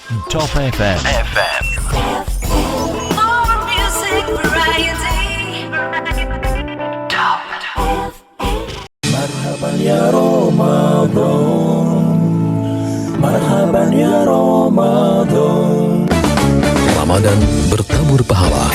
Top FM. More music variety. Top. Marhaban ya Ramadan, marhaban ya Ramadan. Ramadan bertabur pahala.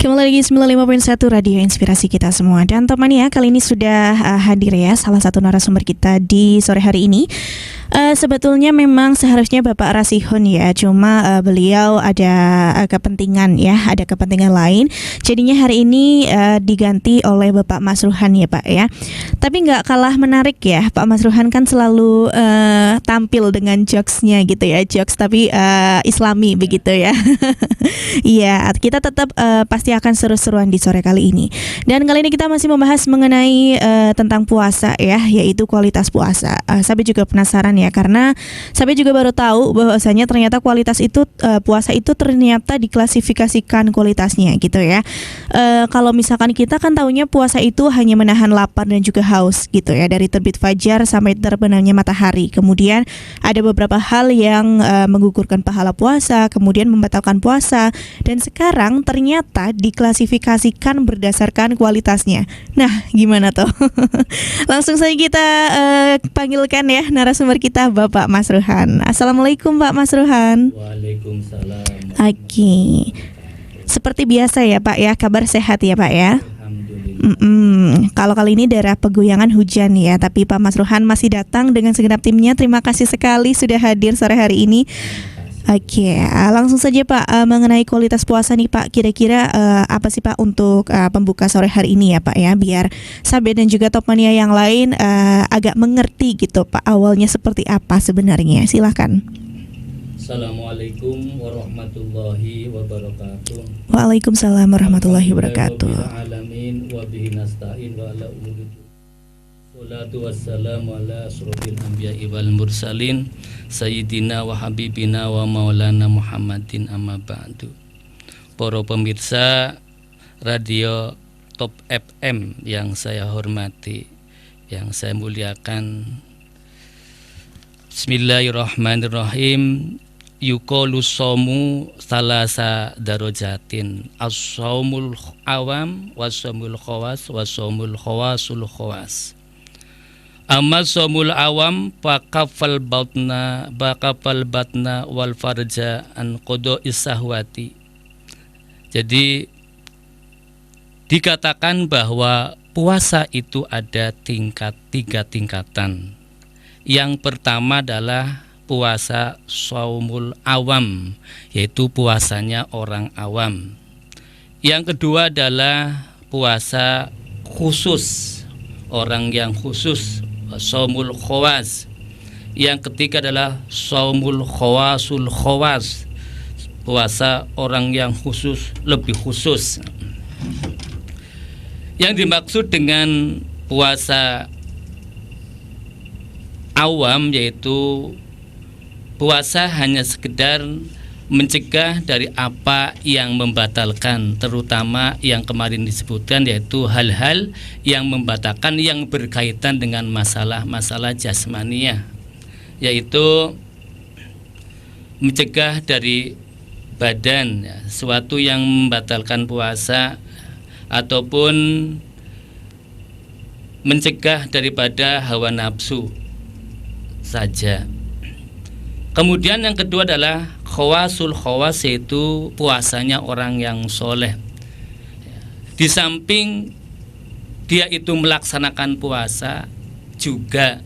Kembali lagi 95.1 Radio Inspirasi kita semua. Dan teman ya, kali ini sudah hadir ya salah satu narasumber kita di sore hari ini. Sebetulnya memang seharusnya Bapak Rasihun ya, cuma beliau ada kepentingan ya, ada kepentingan lain. Jadinya hari ini diganti oleh Bapak Masruhan ya Pak ya. Tapi nggak kalah menarik ya, Pak Masruhan kan selalu tampil dengan jokesnya gitu ya, jokes tapi Islami begitu ya. Iya, kita tetap pasti akan seru-seruan di sore kali ini. Dan kali ini kita masih membahas mengenai tentang puasa ya, yaitu kualitas puasa. Saya juga penasaran ya, karena saya juga baru tahu bahwasanya ternyata kualitas itu puasa itu ternyata diklasifikasikan kualitasnya gitu ya. Kalau misalkan kita kan taunya puasa itu hanya menahan lapar dan juga haus gitu ya, dari terbit fajar sampai terbenamnya matahari. Kemudian ada beberapa hal yang menggugurkan pahala puasa, kemudian membatalkan puasa, dan sekarang ternyata diklasifikasikan berdasarkan kualitasnya. Nah, gimana tuh? Langsung saja kita panggilkan ya narasumber kita, Bapak Masruhan. Assalamualaikum Pak Masruhan. Waalaikumsalam. Oke. Seperti biasa ya Pak ya, kabar sehat ya Pak ya. Alhamdulillah. Kalau kali ini daerah pegoyangan hujan ya, tapi Pak Masruhan masih datang dengan segenap timnya. Terima kasih sekali sudah hadir sore hari ini. Oke, langsung saja Pak, mengenai kualitas puasa nih Pak, kira-kira apa sih Pak untuk pembuka sore hari ini ya Pak ya, biar Sabe dan juga Topmania yang lain agak mengerti gitu Pak, awalnya seperti apa sebenarnya, silahkan. Assalamualaikum warahmatullahi wabarakatuh. Waalaikumsalam warahmatullahi wabarakatuh. Alamin wa bihi nasta'in wa ala umuri Wassalatu wassalamu ala asrofil anbiya'i wal mursalin Sayyidina wa habibina wa maulana Muhammadin amma ba'du. Para pemirsa Radio Top FM yang saya hormati, yang saya muliakan, Bismillahirrahmanirrahim. Yuqalu shamu salasa darajatin, as-shaumul awam was-shaumul khawas was-shaumul khawasul khawas. Amma shaumul awam faqafal batna wal farja an qada'is sahwati. Jadi dikatakan bahwa puasa itu ada tiga tingkatan. Yang pertama adalah puasa shaumul awam, yaitu puasanya orang awam. Yang kedua adalah puasa khusus, orang yang khusus, shaumul khawas. Yang ketiga adalah shaumul khawasul khawas, puasa orang yang khusus, lebih khusus. Yang dimaksud dengan puasa awam yaitu puasa hanya sekedar mencegah dari apa yang membatalkan, terutama yang kemarin disebutkan yaitu hal-hal yang membatalkan yang berkaitan dengan masalah-masalah jasmaniah, yaitu mencegah dari badan sesuatu yang membatalkan puasa, ataupun mencegah daripada hawa nafsu saja. Kemudian yang kedua adalah khawasul khawas, yaitu puasanya orang yang soleh. Di samping dia itu melaksanakan puasa, juga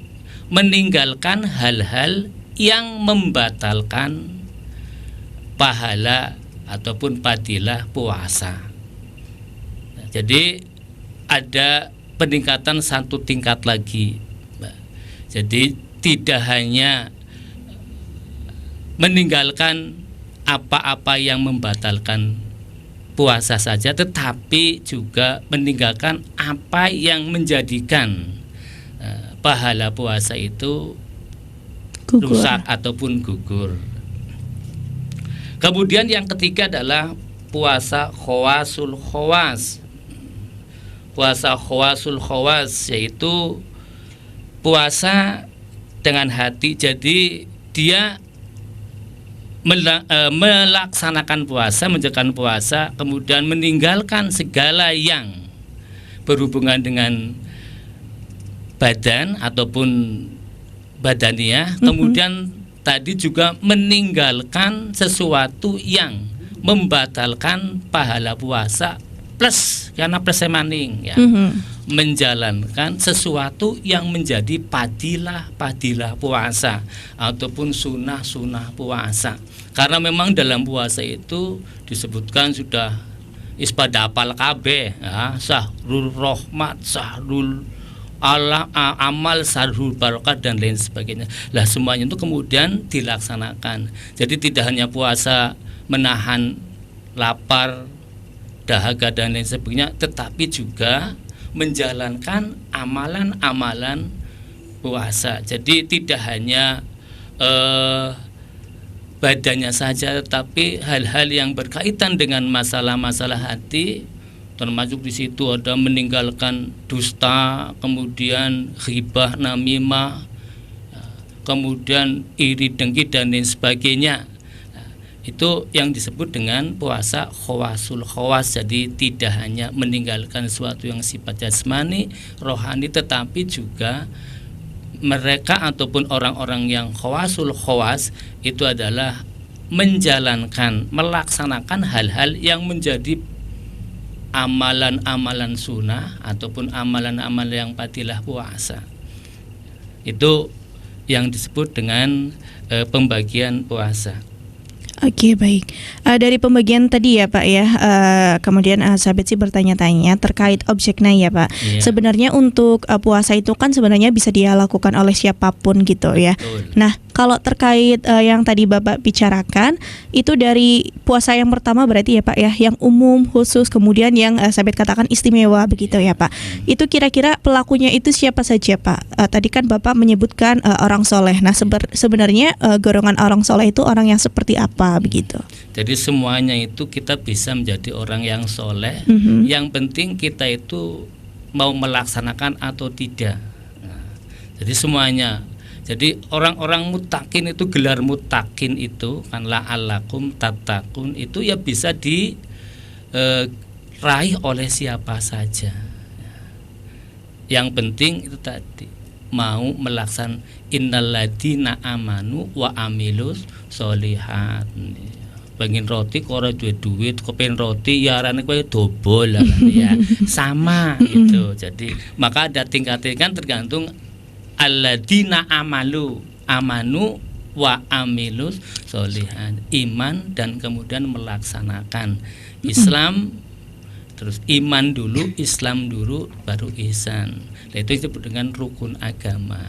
meninggalkan hal-hal yang membatalkan pahala ataupun fadilah puasa. Jadi ada peningkatan satu tingkat lagi. Jadi tidak hanya meninggalkan apa-apa yang membatalkan puasa saja, tetapi juga meninggalkan apa yang menjadikan pahala puasa itu rusak ataupun gugur. Kemudian yang ketiga adalah puasa khawasul khawas. Puasa khawasul khawas yaitu puasa dengan hati, jadi dia melaksanakan puasa, menjalankan puasa, kemudian meninggalkan segala yang berhubungan dengan badan ataupun badaniah, kemudian tadi juga meninggalkan sesuatu yang membatalkan pahala puasa, plus karena plus maning ya. Menjalankan sesuatu yang menjadi padilah puasa ataupun sunnah puasa. Karena memang dalam puasa itu disebutkan sudah ispada apal kabeh ya, sahrul rahmat, sahrul amal, sahrul barokat dan lain sebagainya. Lah semuanya itu kemudian dilaksanakan. Jadi tidak hanya puasa menahan lapar, dahaga dan lain sebagainya, tetapi juga menjalankan amalan-amalan puasa. Jadi tidak hanya badannya saja, tetapi hal-hal yang berkaitan dengan masalah-masalah hati, termasuk di situ ada meninggalkan dusta, kemudian ghibah, namimah, kemudian iri dengki dan lain sebagainya. Itu yang disebut dengan puasa khawasul khawas. Jadi tidak hanya meninggalkan sesuatu yang sifat jasmani, rohani, tetapi juga mereka ataupun orang-orang yang khawasul khawas itu adalah menjalankan, melaksanakan hal-hal yang menjadi amalan-amalan sunnah ataupun amalan-amalan yang fadilah puasa. Itu yang disebut dengan pembagian puasa. Oke, baik. Dari pembagian tadi ya Pak ya, kemudian sahabat sih bertanya-tanya terkait objeknya ya Pak. Iya. Sebenarnya untuk puasa itu kan sebenarnya bisa dia lakukan oleh siapapun gitu ya. Betul. Nah, Kalau terkait yang tadi Bapak bicarakan, itu dari puasa yang pertama berarti ya Pak ya, yang umum, khusus, kemudian yang Sabit katakan istimewa begitu ya Pak. Itu kira-kira pelakunya itu siapa saja Pak? Tadi kan Bapak menyebutkan orang soleh. Nah sebenarnya golongan orang soleh itu orang yang seperti apa begitu? Jadi semuanya itu kita bisa menjadi orang yang soleh. Yang penting kita itu mau melaksanakan atau tidak. Nah, jadi semuanya. Jadi orang-orang muttaqin itu, gelar muttaqin itu kan la'allakum tattaqun, itu ya bisa diraih oleh siapa saja. Yang penting itu tadi mau melaksan innalladzina amanu wa amilus sholihat. Pengen roti kok ora duit, kepen roti ya arane kowe dobol lah ya. Sama gitu. Jadi maka ada tingkat-tingkat tergantung alladzina amanu wa amilus sholihat, iman dan kemudian melaksanakan Islam, terus iman dulu, Islam dulu, baru ihsan. Nah, itu disebut dengan rukun agama.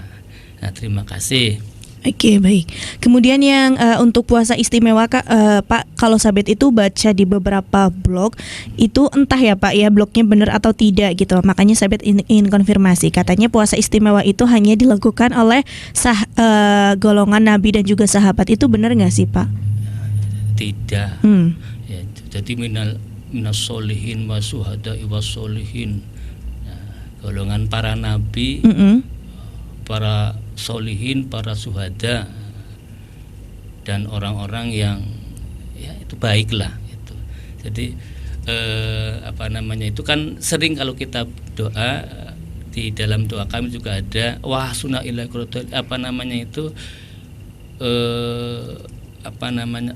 Nah, terima kasih. Oke, baik. Kemudian yang untuk puasa istimewa Pak, kalau Sabit itu baca di beberapa blog, itu entah ya Pak ya blognya benar atau tidak gitu. Makanya Sabit ingin konfirmasi. Katanya puasa istimewa itu hanya dilakukan oleh golongan Nabi dan juga sahabat. Itu benar nggak sih Pak? Tidak. Ya, jadi minas solihin wa suhada'i wa solihin. Golongan para nabi, para solihin, para suhada, dan orang-orang yang ya itu baiklah itu. Jadi itu kan sering kalau kita doa, di dalam doa kami juga ada wahsuna ila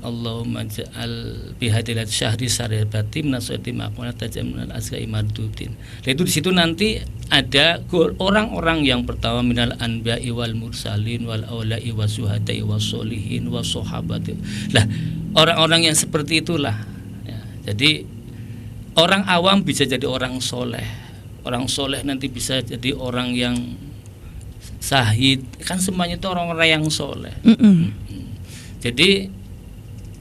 Allahumma ja'al bihadilat syahri saribati minasati maqalat tajamnal asgai mardutin. Itu di situ nanti ada orang-orang yang pertama minal anbiya'i wal mursalin wal aula'i wasuhada'i wasolihin wasohabati. Lah orang-orang yang seperti itulah ya. Jadi orang awam bisa jadi orang soleh, orang soleh nanti bisa jadi orang yang sahid, kan semuanya itu orang-orang yang soleh. Jadi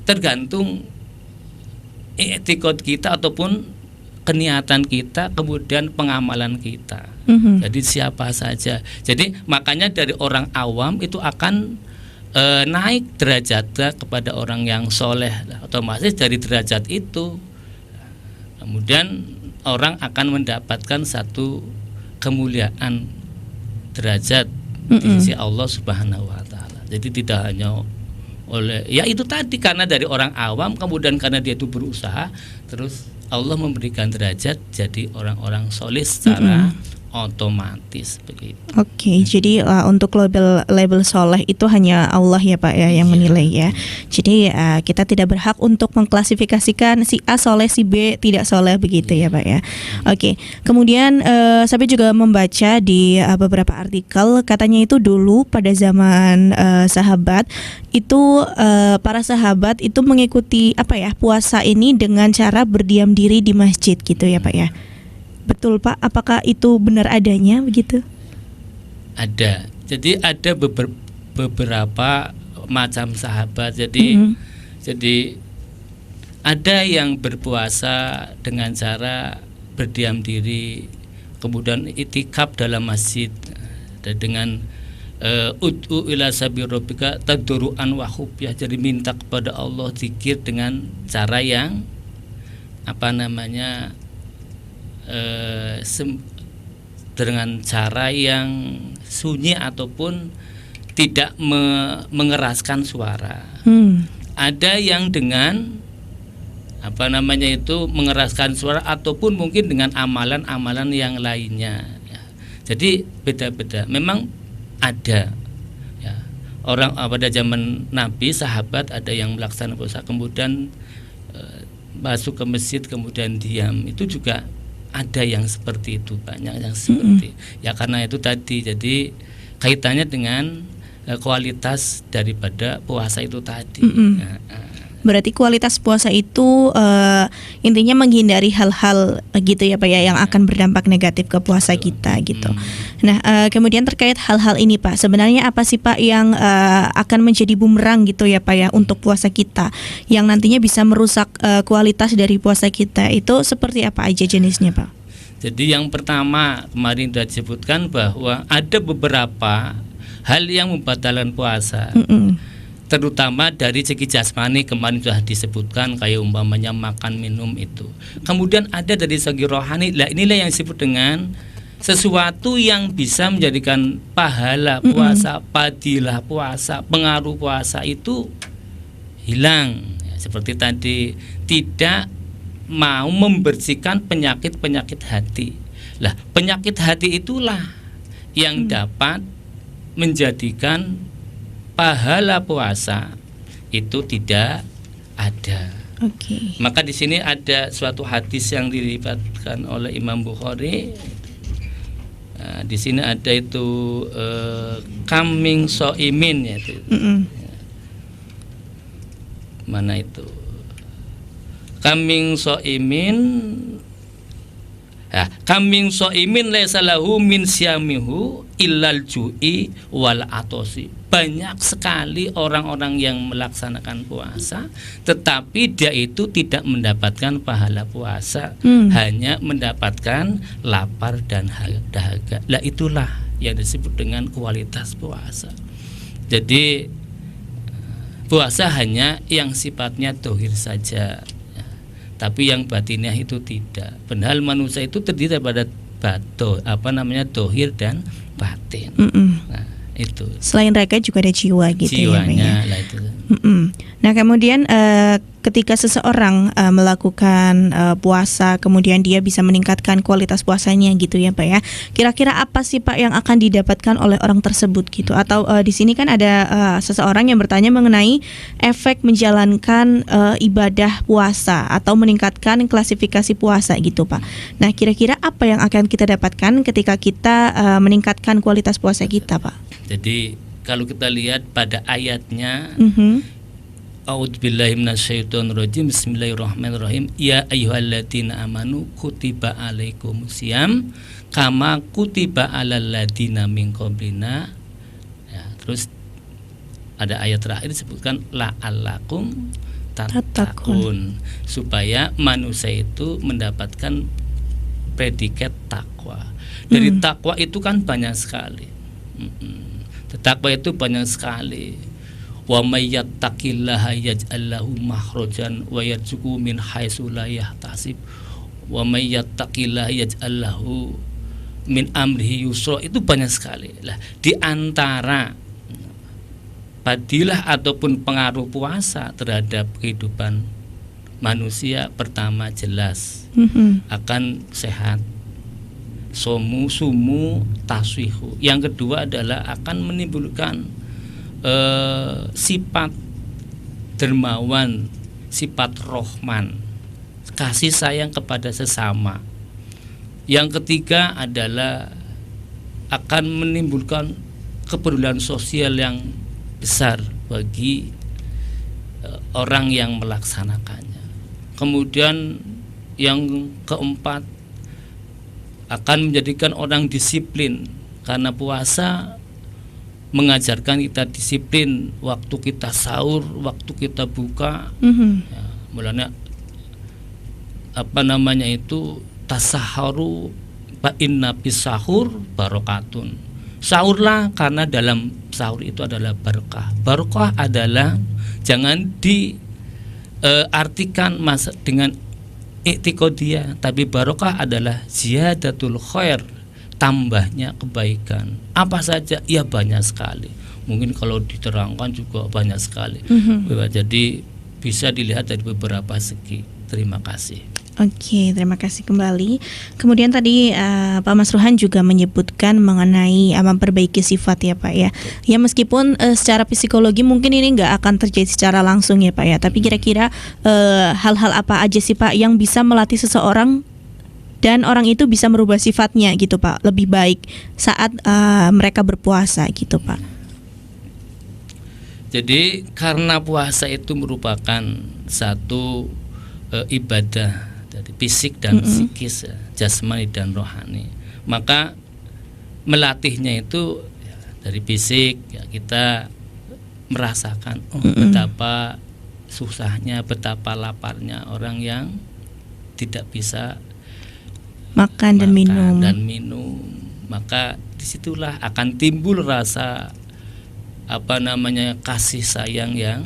tergantung etikot kita ataupun keniatan kita, kemudian pengamalan kita. Jadi siapa saja. Jadi makanya dari orang awam itu akan naik derajatnya kepada orang yang soleh. Otomatis dari derajat itu kemudian orang akan mendapatkan satu kemuliaan derajat di sisi Allah Subhanahu wa taala. Jadi tidak hanya oleh ya itu tadi karena dari orang awam, kemudian karena dia itu berusaha, terus Allah memberikan derajat jadi orang-orang soleh secara otomatis begitu. Oke, jadi untuk label soleh itu hanya Allah ya Pak ya yang menilai ya. Jadi kita tidak berhak untuk mengklasifikasikan si A soleh, si B tidak soleh begitu ya Pak ya. Oke, kemudian saya juga membaca di beberapa artikel katanya itu dulu pada zaman sahabat itu para sahabat itu mengikuti puasa ini dengan cara berdiam diri di masjid gitu ya Pak ya. Betul Pak, apakah itu benar adanya begitu? Ada. Jadi ada beberapa macam sahabat. Jadi ada yang berpuasa dengan cara berdiam diri, kemudian itikaf dalam masjid dengan ud'u ila sabi rabbika tadru'an wa khufyah. Jadi minta kepada Allah zikir dengan cara yang dengan cara yang sunyi ataupun tidak mengeraskan suara. Ada yang dengan mengeraskan suara ataupun mungkin dengan amalan-amalan yang lainnya. Ya. Jadi beda-beda. Memang ada. Ya. Orang pada zaman Nabi, sahabat ada yang melaksanakan puasa kemudian masuk ke masjid kemudian diam. Itu juga ada yang seperti itu, banyak yang seperti ya karena itu tadi. Jadi kaitannya dengan kualitas daripada puasa itu tadi. Berarti kualitas puasa itu intinya menghindari hal-hal gitu ya Pak ya yang akan berdampak negatif ke puasa kita gitu. Nah kemudian terkait hal-hal ini Pak, sebenarnya apa sih Pak yang akan menjadi bumerang gitu ya Pak ya untuk puasa kita yang nantinya bisa merusak kualitas dari puasa kita, itu seperti apa aja jenisnya Pak? Jadi yang pertama kemarin sudah disebutkan bahwa ada beberapa hal yang membatalkan puasa. Terutama dari segi jasmani kemarin sudah disebutkan kayak umpamanya makan minum itu. Kemudian ada dari segi rohani. Lah inilah yang disebut dengan sesuatu yang bisa menjadikan pahala puasa, fadilah puasa, pengaruh puasa itu hilang. Ya, seperti tadi tidak mau membersihkan penyakit-penyakit hati. Lah penyakit hati itulah yang dapat menjadikan pahala puasa itu tidak ada. Maka di sini ada suatu hadis yang diriwayatkan oleh Imam Bukhari. Nah, di sini ada itu kambing soimin yaitu. Mana itu? Kambing soimin. Ya, kambing soimin laisa lahu min syamihu illal ju'i wal atosi. Banyak sekali orang-orang yang melaksanakan puasa tetapi dia itu tidak mendapatkan pahala puasa, hanya mendapatkan lapar dan dahaga. Lah itulah yang disebut dengan kualitas puasa. Jadi puasa hanya yang sifatnya dohir saja, tapi yang batinnya itu tidak. Padahal manusia itu terdiri daripada dohir dan batin. Nah, itu. Selain raga juga ada jiwa gitu. Jiwanya ya. Lah itu. Nah kemudian ketika seseorang melakukan puasa, kemudian dia bisa meningkatkan kualitas puasanya gitu ya Pak ya. Kira-kira apa sih Pak yang akan didapatkan oleh orang tersebut gitu? Atau di sini kan ada seseorang yang bertanya mengenai efek menjalankan ibadah puasa atau meningkatkan klasifikasi puasa gitu Pak. Nah kira-kira apa yang akan kita dapatkan ketika kita meningkatkan kualitas puasa kita Pak? Jadi kalau kita lihat pada ayatnya, A'udzubillahi minasyaitonirrajim. Bismillahirrahmanirrahim. Ya ayyuhalladzina amanu kutiba alaikumusiyam kama kutiba alal ladzina min qablina. Ya, terus ada ayat terakhir disebutkan la'allakum tattaqun, supaya manusia itu mendapatkan predikat takwa. Dari takwa itu kan banyak sekali. Takwa itu banyak sekali. Wa may yattaqillaha yaj'al lahu makhrajan wa yarzuqhu min haitsu la yahtasib. Wa may yattaqillaha yaj'al lahu min amrihi yusra. Itu banyak sekali. Lah di antara fadilah ataupun pengaruh puasa terhadap kehidupan manusia, pertama jelas akan sehat. Sumu taswihu. Yang kedua adalah akan menimbulkan sifat dermawan, sifat rohman, kasih sayang kepada sesama. Yang ketiga adalah akan menimbulkan kepedulian sosial yang besar bagi orang yang melaksanakannya. Kemudian yang keempat akan menjadikan orang disiplin, karena puasa mengajarkan kita disiplin, waktu kita sahur, waktu kita buka. Ya, mulanya tasaharu fa inna bisahur barokatun. Sahurlah karena dalam sahur itu adalah berkah. Berkah adalah jangan diartikan dengan i'tiqadiyah, tapi barokah adalah ziyadatul khair, tambahnya kebaikan. Apa saja? Ya banyak sekali. Mungkin kalau diterangkan juga banyak sekali. Jadi bisa dilihat dari beberapa segi. Terima kasih. Oke, terima kasih kembali. Kemudian tadi Pak Masruhan juga menyebutkan mengenai memperbaiki sifat ya Pak ya. Ya meskipun secara psikologi mungkin ini nggak akan terjadi secara langsung ya Pak ya. Tapi kira-kira hal-hal apa aja sih Pak yang bisa melatih seseorang dan orang itu bisa merubah sifatnya gitu Pak, lebih baik saat mereka berpuasa gitu Pak. Jadi karena puasa itu merupakan satu ibadah dari fisik dan psikis, ya, jasmani dan rohani, maka melatihnya itu ya, dari fisik ya, kita merasakan betapa susahnya, betapa laparnya orang yang tidak bisa Makan dan minum. Maka disitulah akan timbul rasa kasih sayang yang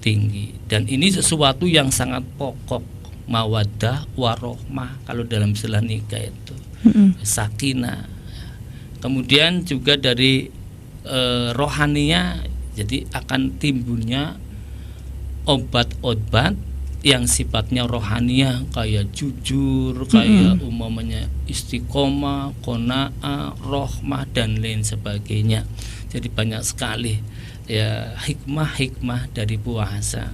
tinggi, dan ini sesuatu yang sangat pokok, mawaddah warohmah kalau dalam istilah nikah itu, sakinah. Kemudian juga dari rohaninya, jadi akan timbulnya obat-obat yang sifatnya rohaniah, kayak jujur, kayak umpamanya istiqomah, qanaah, rohmah dan lain sebagainya. Jadi banyak sekali ya hikmah dari puasa.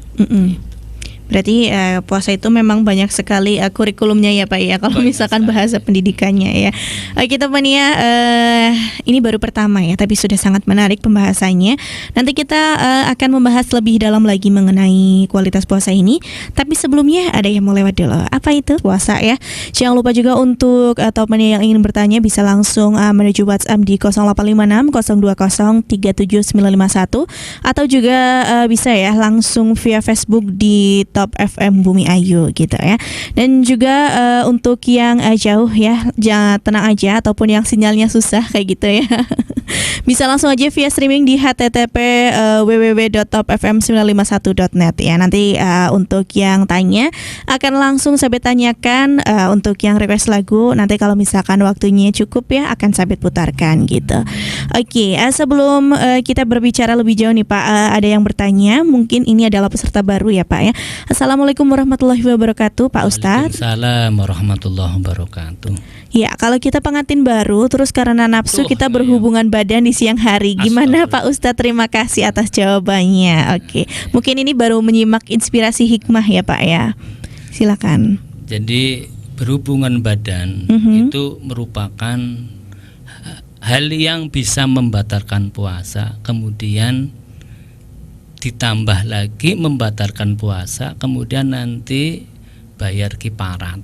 Berarti puasa itu memang banyak sekali kurikulumnya ya Pak ya, kalau Banyak misalkan sekali. bahasa pendidikannya ya. Kita Mania, ini baru pertama ya, tapi sudah sangat menarik pembahasannya. Nanti kita akan membahas lebih dalam lagi mengenai kualitas puasa ini. Tapi sebelumnya ada yang mau lewat dulu. Apa itu puasa ya? Jangan lupa juga untuk Top Mania yang ingin bertanya bisa langsung menuju WhatsApp di 0856 020 37951, atau juga bisa ya langsung via Facebook di Top FM Bumi Ayu gitu ya. Dan juga untuk yang jauh ya, jangan, tenang aja, ataupun yang sinyalnya susah kayak gitu ya. Bisa langsung aja via streaming di http www.topfm951.net ya. Nanti untuk yang tanya akan langsung Sabit tanyakan, untuk yang request lagu nanti kalau misalkan waktunya cukup ya akan Sabit putarkan gitu. Oke, sebelum kita berbicara lebih jauh nih Pak, ada yang bertanya, mungkin ini adalah peserta baru ya Pak ya. Assalamualaikum warahmatullahi wabarakatuh Pak Ustadz. Waalaikumsalam warahmatullahi wabarakatuh. Ya, kalau kita pengantin baru terus karena nafsu kita berhubungan badan di siang hari, gimana Pak Ustadz? Terima kasih atas jawabannya. Oke, mungkin ini baru menyimak inspirasi hikmah ya Pak ya. Silakan. Jadi berhubungan badan itu merupakan hal yang bisa membatalkan puasa, kemudian ditambah lagi membatalkan puasa, kemudian nanti bayar kiparat.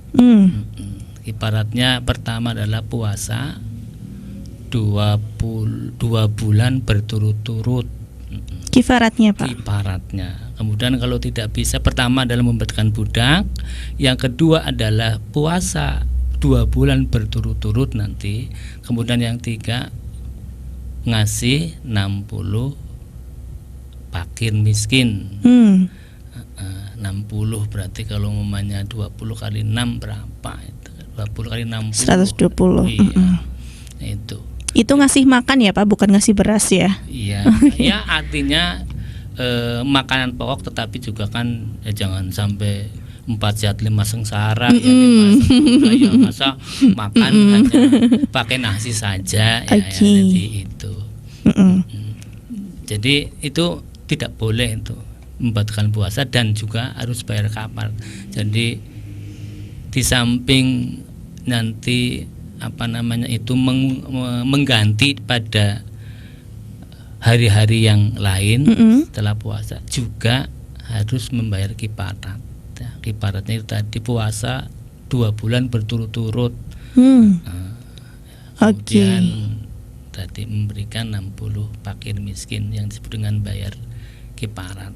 Kiparatnya pertama adalah puasa 2 bulan berturut-turut. Kifaratnya Pak. Kiparatnya. Kemudian kalau tidak bisa, pertama adalah membatalkan budak, yang kedua adalah puasa 2 bulan berturut-turut nanti, kemudian yang tiga ngasih 60 fakir miskin. 60 berarti kalau umumnya 20 kali 6 berapa itu? 20 kali 60 120. Iya. Itu ngasih makan ya Pak, bukan ngasih beras ya. Iya. Ya artinya makanan pokok, tetapi juga kan jangan sampai 4 sehat 5 sengsara ya, 5 sempurna ya, masa makan hanya pakai nasi saja ya, jadi itu. Jadi itu tidak boleh itu membatalkan puasa, dan juga harus bayar kafar. Jadi di samping nanti itu mengganti pada hari-hari yang lain setelah puasa, juga harus membayar kiparat. Ya, kiparatnya itu tadi puasa 2 bulan berturut-turut. Kemudian tadi memberikan 60 fakir miskin yang disebut dengan bayar kiparat.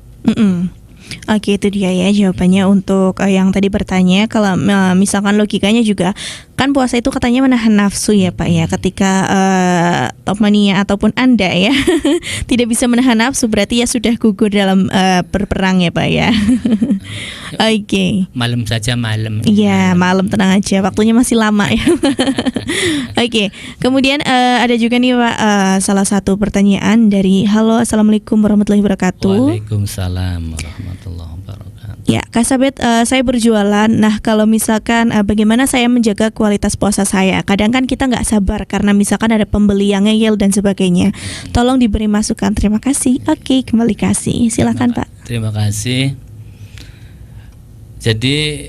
Oke, itu dia ya jawabannya untuk yang tadi bertanya. Kalau misalkan logikanya juga kan puasa itu katanya menahan nafsu ya Pak ya. Ketika Top Mania ataupun Anda ya tidak bisa menahan nafsu, berarti ya sudah gugur dalam berperang ya Pak ya. Oke. Malam saja malam. Iya, malam, tenang aja, waktunya masih lama ya. Oke. Kemudian ada juga nih Pak salah satu pertanyaan dari halo, assalamualaikum warahmatullahi wabarakatuh. Waalaikumsalam warahmatullahi wabarakatuh. Ya, Kak Sabet, saya berjualan. Nah, kalau misalkan bagaimana saya menjaga kualitas puasa saya? Kadang kan kita nggak sabar karena misalkan ada pembeli yang ngeyel dan sebagainya. Tolong diberi masukan. Terima kasih. Oke, kembali kasih. Silakan Pak. Terima kasih. Jadi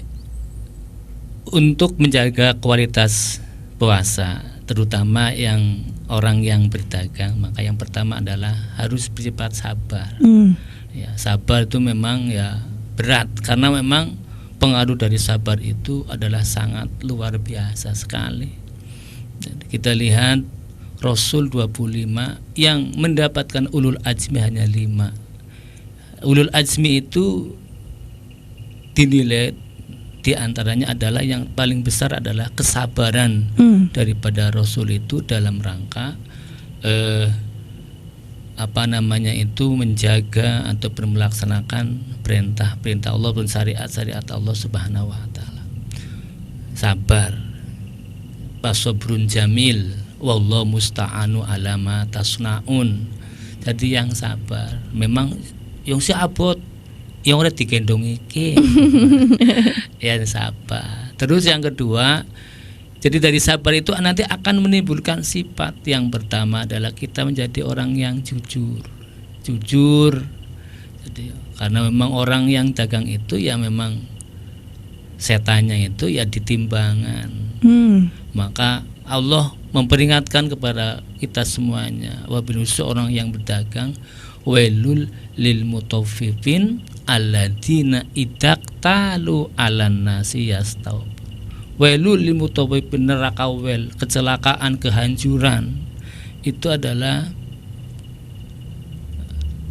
untuk menjaga kualitas puasa, terutama yang orang yang berdagang, maka yang pertama adalah harus bersifat sabar. Ya, sabar itu memang ya berat, karena memang pengaruh dari sabar itu adalah sangat luar biasa sekali. Jadi kita lihat Rasul 25 yang mendapatkan ulul azmi hanya 5. Ulul azmi itu dinilai di antaranya adalah yang paling besar adalah kesabaran daripada Rasul itu dalam rangka menjaga atau melaksanakan perintah Allah dan syariat Allah Subhanahu wa taala. Sabar. Pasobrun jamil wallahu musta'anu ala ma tasnaun. Jadi yang sabar, memang yang si abot yang udah digendong iki. Ya sabar. Terus yang kedua, jadi dari sabar itu nanti akan menimbulkan sifat. Yang pertama adalah kita menjadi orang yang jujur. Jadi karena memang orang yang dagang itu ya memang setannya itu ya di timbangan. Maka Allah memperingatkan kepada kita semuanya, wabil orang yang berdagang, wailul lil mutaffifin alladzina idaktalu 'alan nasi yastaw. Wailul lil mutaffifin, neraka wel, kecelakaan, kehancuran itu adalah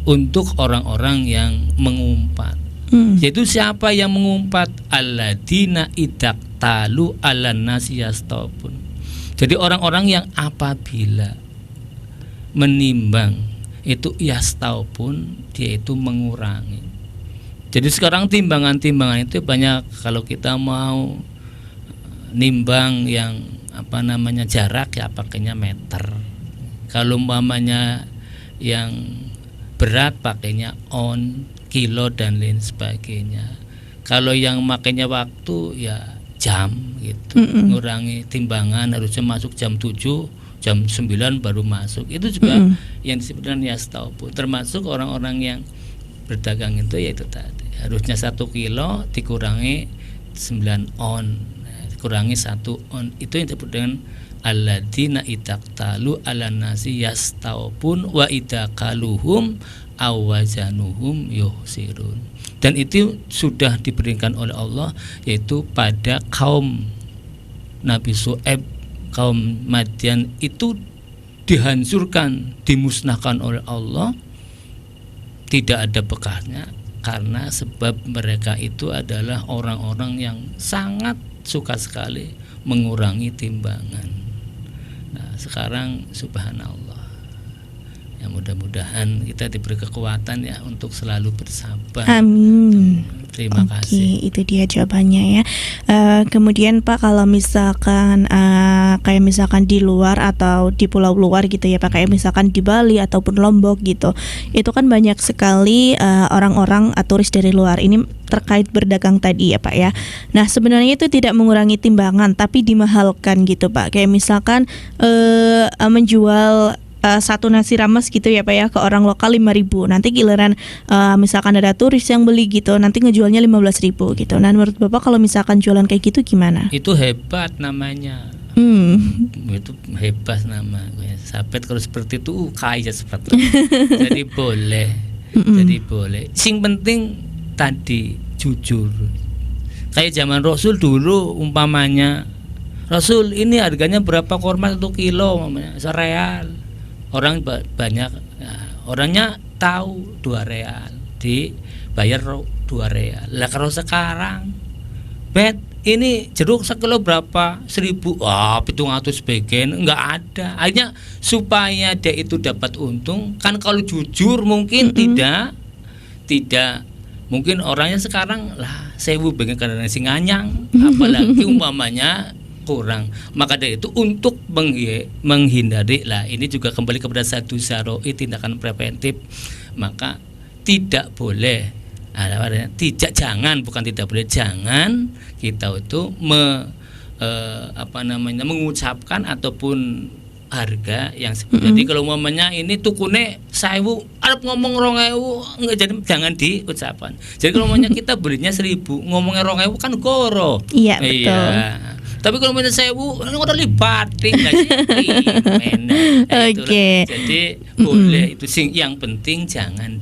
untuk orang-orang yang mengumpat. Yaitu siapa yang mengumpat? Alladzina idaktalu 'alan nasi yastaw. Jadi orang-orang yang apabila menimbang itu yastau pun dia itu mengurangi. Jadi sekarang timbangan-timbangan itu banyak. Kalau kita mau nimbang yang jarak ya pakainya meter. Kalau umpamanya yang berat pakainya on, kilo dan lain sebagainya. Kalau yang makainya waktu ya jam gitu. Ngurangi timbangan, harusnya masuk jam 7, jam 9 baru masuk. Itu juga yang disebutkan yastau. Termasuk orang-orang yang berdagang itu yaitu tadi harusnya 1 kilo dikurangi 9 on, dikurangi 1 on. Itu yang disebut dengan alladzina idaktalu 'alan nasi yastaupun wa idakaluhum awazanuhum yuhsirun. Dan itu sudah diberikan oleh Allah, yaitu pada kaum Nabi Syuaib, kaum Madian itu dihancurkan, dimusnahkan oleh Allah, tidak ada bekasnya, karena sebab mereka itu adalah orang-orang yang sangat suka sekali mengurangi timbangan. Nah, sekarang subhanallah, ya mudah-mudahan kita diberi kekuatan ya untuk selalu bersabar. Amin. Terima kasih. Itu dia jawabannya ya. Kemudian Pak, kalau misalkan kayak misalkan di luar atau di pulau luar gitu ya Pak, kayak misalkan di Bali ataupun Lombok gitu, itu kan banyak sekali orang-orang turis dari luar. Ini terkait berdagang tadi ya Pak ya. Nah sebenarnya itu tidak mengurangi timbangan, tapi dimahalkan gitu Pak. Kayak misalkan menjual satu nasi rames gitu ya Pak ya ke orang lokal 5.000. Nanti giliran misalkan ada turis yang beli gitu, nanti ngejualnya 15.000 gitu. Nah menurut Bapak kalau misalkan jualan kayak gitu gimana? Itu hebat namanya. Itu hebat namanya. Sapet kalau seperti itu kaya seperti itu. Jadi boleh. Jadi boleh. Sing penting tadi jujur. Kayak zaman Rasul dulu umpamanya, Rasul ini harganya berapa kurma 1 kilo umpamanya, sereal. Orang banyak, orangnya tahu 2 real, dibayar 2 real. Lah kalau sekarang, bet ini jeruk sekilo berapa? 1.000, 700 bagian, nggak ada. Akhirnya supaya dia itu dapat untung, kan kalau jujur mungkin tidak, mungkin orangnya sekarang lah 1.000 bagian karena nasi nganyang, apalagi umpamanya kurang. Maka dari itu untuk menghindari lah, ini juga kembali kepada satu syaroi, tindakan preventif, maka tidak boleh jangan kita itu mengucapkan ataupun harga yang jadi kalau umpamanya ini tukune 1.000 arep ngomong 2.000 jadi jangan diucapkan. Jadi kalau umpamanya kita belinya 1.000 ngomongnya 2.000 kan goro. Iya betul. Tapi kalau menurut saya Bu, udah libatin nggak sih? Oke. Jadi boleh itu sing, yang penting jangan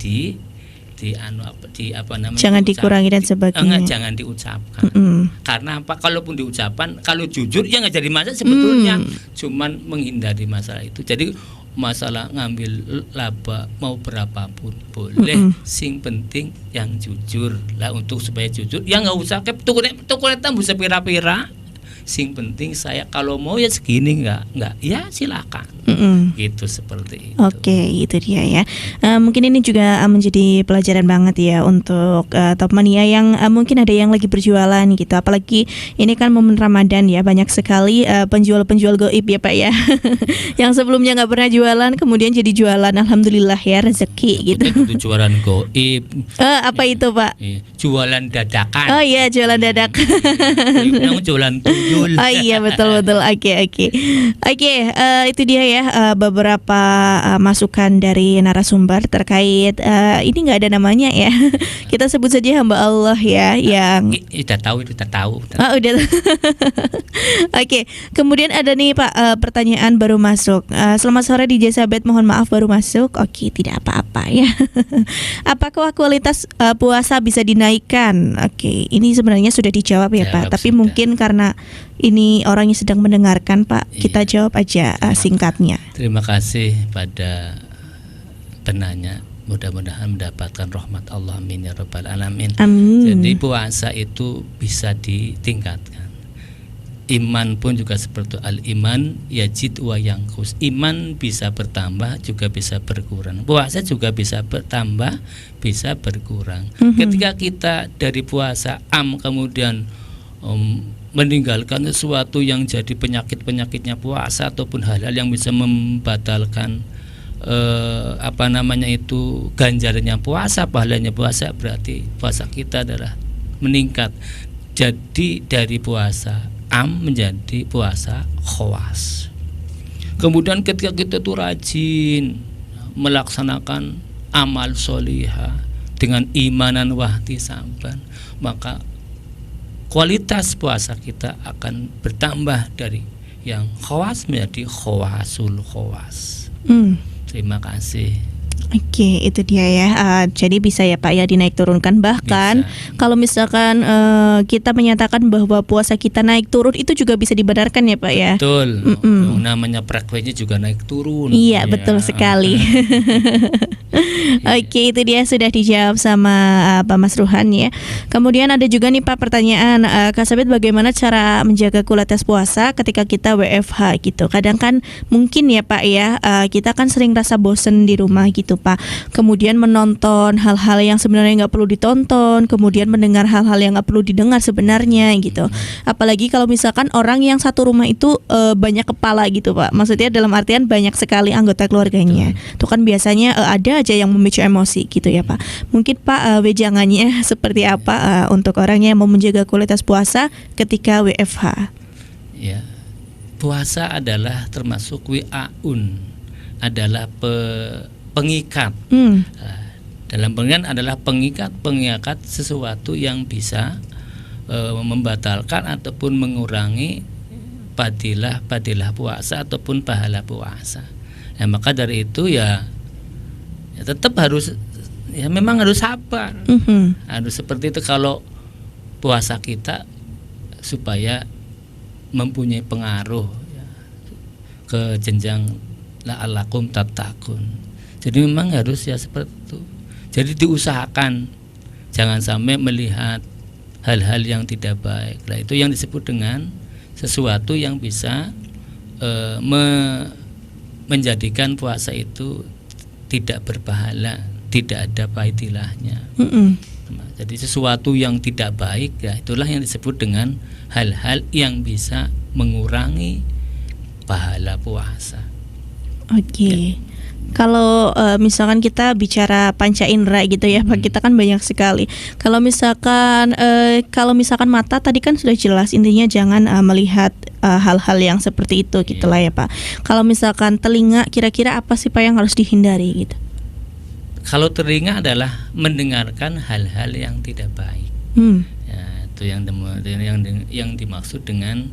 jangan dikurangi dan sebagainya. Jangan diucapkan. Karena apa? Kalaupun diucapkan, kalau jujur ya nggak jadi masalah sebetulnya. Cuman menghindari masalah itu. Jadi masalah ngambil laba mau berapapun boleh. Sing penting yang jujur lah, untuk supaya jujur. Ya nggak usah kayak tukunet tambah sepira-pira. Sing penting saya kalau mau ya segini, nggak ya silakan. Gitu, seperti itu. Oke, itu dia ya. Mungkin ini juga menjadi pelajaran banget ya untuk Top Mania yang mungkin ada yang lagi berjualan gitu. Apalagi ini kan momen Ramadan ya, banyak sekali penjual-penjual goib ya Pak ya. Yang sebelumnya nggak pernah jualan kemudian jadi jualan, alhamdulillah ya, rezeki gitu. Itu jualan goib. Apa itu Pak? Jualan dadakan. Oh iya, jualan dadakan. Yang jualan tuyul. Oh iya, betul. Oke. Itu dia ya beberapa masukan dari narasumber terkait ini nggak ada namanya ya. Kita sebut saja hamba Allah ya yang Kita tahu. Oh, udah. Oke. Kemudian ada nih Pak pertanyaan baru masuk. Selamat sore DJ Sabet, mohon maaf baru masuk. Oke, tidak apa-apa ya. Apakah kualitas puasa bisa dinaikkan? Oke, ini sebenarnya sudah dijawab ya Pak. Tapi mungkin karena ini orangnya sedang mendengarkan Pak, kita jawab aja singkatnya. Terima kasih pada penanya. Mudah-mudahan mendapatkan rahmat Allah, amin ya rabbal alamin. Amin. Jadi puasa itu bisa ditingkatkan. Iman pun juga seperti al-iman yajid wa yanqus. Iman bisa bertambah juga bisa berkurang. Puasa juga bisa bertambah, bisa berkurang. Ketika kita dari puasa kemudian meninggalkan sesuatu yang jadi penyakitnya puasa ataupun hal-hal yang bisa membatalkan ganjarannya puasa, pahalanya puasa, berarti puasa kita adalah meningkat. Jadi dari puasa menjadi puasa khawas. Kemudian ketika kita tuh rajin melaksanakan amal solihah dengan imanan wahtisaban, maka kualitas puasa kita akan bertambah dari yang khawas menjadi khawasul khawas. Terima kasih. Oke, itu dia ya. Jadi bisa ya Pak ya dinaik turunkan. Bahkan kalau misalkan kita menyatakan bahwa puasa kita naik turun, itu juga bisa dibenarkan ya Pak ya. Betul. Namanya frekuensinya juga naik turun. Iya, betul sekali. Oke, itu dia sudah dijawab sama Pak Mas Ruhan ya. Kemudian ada juga nih Pak pertanyaan, Kak Sabit, bagaimana cara menjaga kualitas puasa ketika kita WFH gitu. Kadang kan mungkin ya Pak ya, kita kan sering rasa bosen di rumah gitu Pak. Kemudian menonton hal-hal yang sebenarnya nggak perlu ditonton, kemudian mendengar hal-hal yang nggak perlu didengar sebenarnya gitu. Apalagi kalau misalkan orang yang satu rumah itu banyak kepala gitu Pak. Maksudnya dalam artian banyak sekali anggota keluarganya. Itu kan biasanya ada aja yang memicu emosi gitu ya Pak. Mungkin Pak wejangannya seperti apa untuk orang yang mau menjaga kualitas puasa ketika WFH? Ya, puasa adalah termasuk wi'aun, adalah pengikat. Dalam pengertian adalah pengikat sesuatu yang bisa membatalkan ataupun mengurangi fadilah puasa ataupun pahala puasa. Nah, maka dari itu ya tetap harus, ya memang harus sabar. Harus seperti itu kalau puasa kita supaya mempunyai pengaruh ya, ke jenjang la'alakum tattaqun. Jadi memang harus ya seperti itu. Jadi diusahakan jangan sampai melihat hal-hal yang tidak baik. Nah, itu yang disebut dengan sesuatu yang bisa menjadikan puasa itu tidak berpahala, tidak ada fadilahnya. Jadi sesuatu yang tidak baik ya itulah yang disebut dengan hal-hal yang bisa mengurangi pahala puasa. Oke. Kalau misalkan kita bicara panca indera gitu ya Pak, kita kan banyak sekali. Kalau misalkan mata tadi kan sudah jelas, intinya jangan melihat hal-hal yang seperti itu gitulah ya Pak. Kalau misalkan telinga, kira-kira apa sih Pak yang harus dihindari gitu? Kalau telinga adalah mendengarkan hal-hal yang tidak baik. Ya, itu yang dimaksud dengan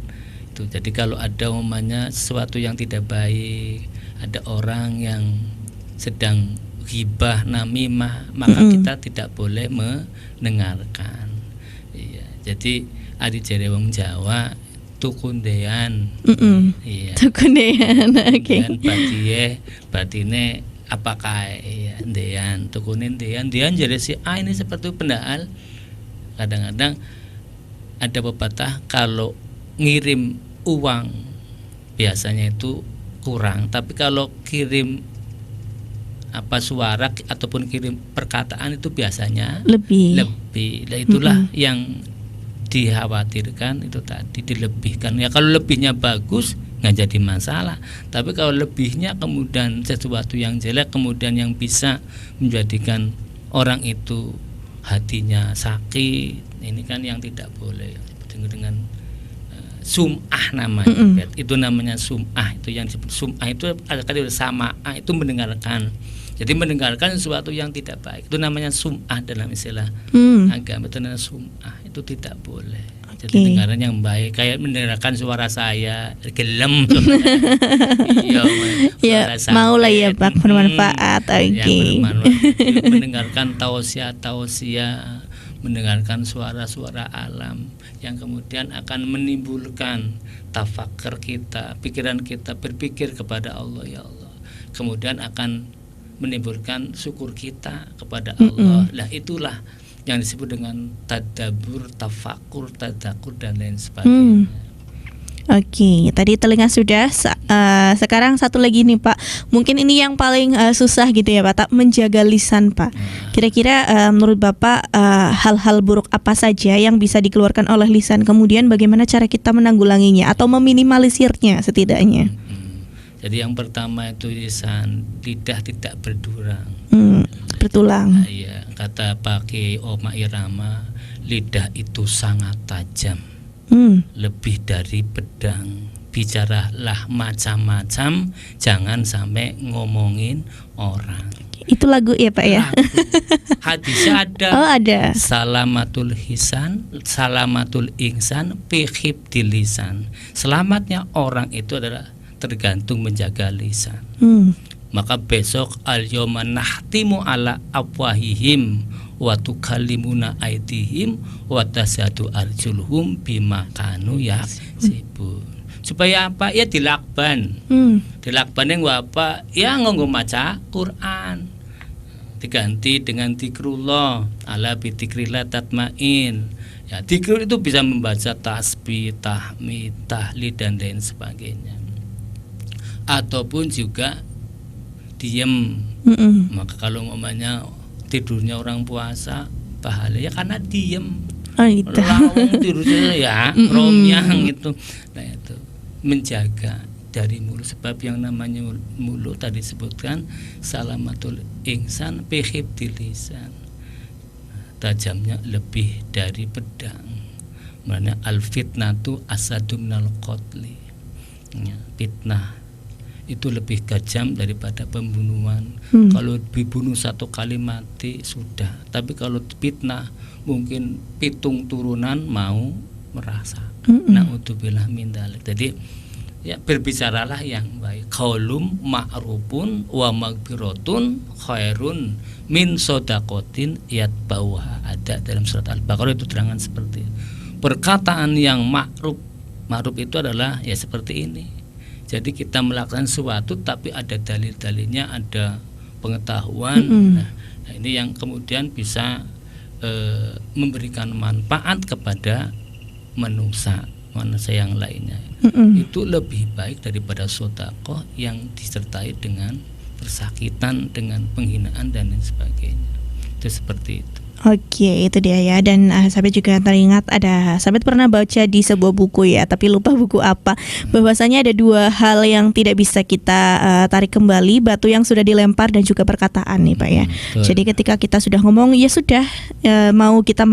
itu. Jadi kalau ada umpamanya sesuatu yang tidak baik, ada orang yang sedang ghibah namimah, maka kita tidak boleh mendengarkan. Iya. Jadi adi jere wong Jawa tukundean. Iya. Tukundean. Oke. Dan batine apakah ya ndean tukunin ndean jadi si A ini seperti pendaal. Kadang-kadang ada pepatah kalau ngirim uang biasanya itu kurang, tapi kalau kirim suara ataupun kirim perkataan itu biasanya lebih. Nah, itulah yang dikhawatirkan itu tadi, dilebihkan. Ya kalau lebihnya bagus nggak jadi masalah, tapi kalau lebihnya kemudian sesuatu yang jelek kemudian yang bisa menjadikan orang itu hatinya sakit, ini kan yang tidak boleh. Dengan sum'ah namanya, itu namanya sum'ah. Itu yang disebut sum'ah itu ada kali sama'ah, itu mendengarkan. Jadi mendengarkan sesuatu yang tidak baik itu namanya sum'ah dalam istilah agama. Itu namanya sum'ah, itu tidak boleh. Jadi dengaran yang baik, kayak mendengarkan suara saya gelem. Ya, mau lah ya Pak, bermanfaat. Oke. Mendengarkan tausiah, mendengarkan suara-suara alam yang kemudian akan menimbulkan tafakur kita, pikiran kita berpikir kepada Allah, ya Allah. Kemudian akan menimbulkan syukur kita kepada Allah. Lah itulah yang disebut dengan tadabbur, tafakur, tadakur dan lain sebagainya. Oke, tadi telinga sudah. Sekarang satu lagi nih Pak. Mungkin ini yang paling susah gitu ya Pak, menjaga lisan Pak. Kira-kira menurut Bapak hal-hal buruk apa saja yang bisa dikeluarkan oleh lisan? Kemudian bagaimana cara kita menanggulanginya atau meminimalisirnya setidaknya? Jadi yang pertama itu lisan, lidah tidak berdurang. Bertulang. Iya, kata pakai Oma Irama, lidah itu sangat tajam. Lebih dari pedang. Bicaralah macam-macam, jangan sampai ngomongin orang. Itu lagu ya Pak ya? Hadisnya ada. Oh ada. Salamatul insan fi hifdil lisan. Selamatnya orang itu adalah tergantung menjaga lisan. Maka besok al-yawma nahtimu ala afwahihim wa tukallimuna aydihim wa tasadu arjuluhum bima kanu yaksibun. Supaya apa? Ya dilakban. Dilakban yang apa? Ya nganggo maca Quran. Diganti dengan zikrullah, ala bi dzikrillah tatmain. Ya, zikr itu bisa membaca tasbih, tahmid, tahlil dan lain sebagainya. Ataupun juga diem. Maka kalau umpamanya tidurnya orang puasa pahala ya karena diem. Lawang tidurnya ya romyang itu. Nah itu menjaga dari mulut, sebab yang namanya mulut tadi disebutkan salamatul insan fi hifdil lisan. Tajamnya lebih dari pedang. Mana al fitnatu asadun minal qatli. Ya, fitnah itu lebih kejam daripada pembunuhan. Kalau dibunuh satu kali mati sudah, tapi kalau fitnah mungkin pitung turunan mau merasa. Na'udzubillah min dzalik. Jadi ya berbicaralah yang baik. Qaulum ma'rufun wa maghfiratun khairun min shadaqatin yatbauha. Ada dalam surat Al-Baqarah itu terangan seperti itu. Perkataan yang ma'ruf itu adalah ya seperti ini. Jadi kita melakukan sesuatu tapi ada dalil-dalilnya, ada pengetahuan. Nah, ini yang kemudian bisa memberikan manfaat kepada manusia yang lainnya. Itu lebih baik daripada sedekah yang disertai dengan persakitan, dengan penghinaan dan lain sebagainya. Itu seperti itu. Oke, itu dia ya. Dan sahabat juga teringat ada sahabat pernah baca di sebuah buku ya, tapi lupa buku apa. Bahwasanya ada dua hal yang tidak bisa kita tarik kembali, batu yang sudah dilempar dan juga perkataan nih Pak ya. Jadi ketika kita sudah ngomong ya sudah, mau kita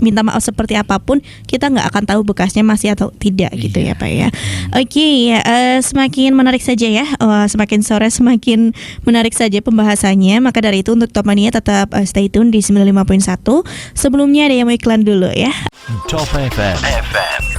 minta maaf seperti apapun, kita nggak akan tahu bekasnya masih atau tidak gitu ya Pak ya. Oke, semakin menarik saja ya. Semakin sore semakin menarik saja pembahasannya. Maka dari itu untuk Top Mania tetap stay tune di 95.1. Sebelumnya ada yang mau iklan dulu ya. Top FM.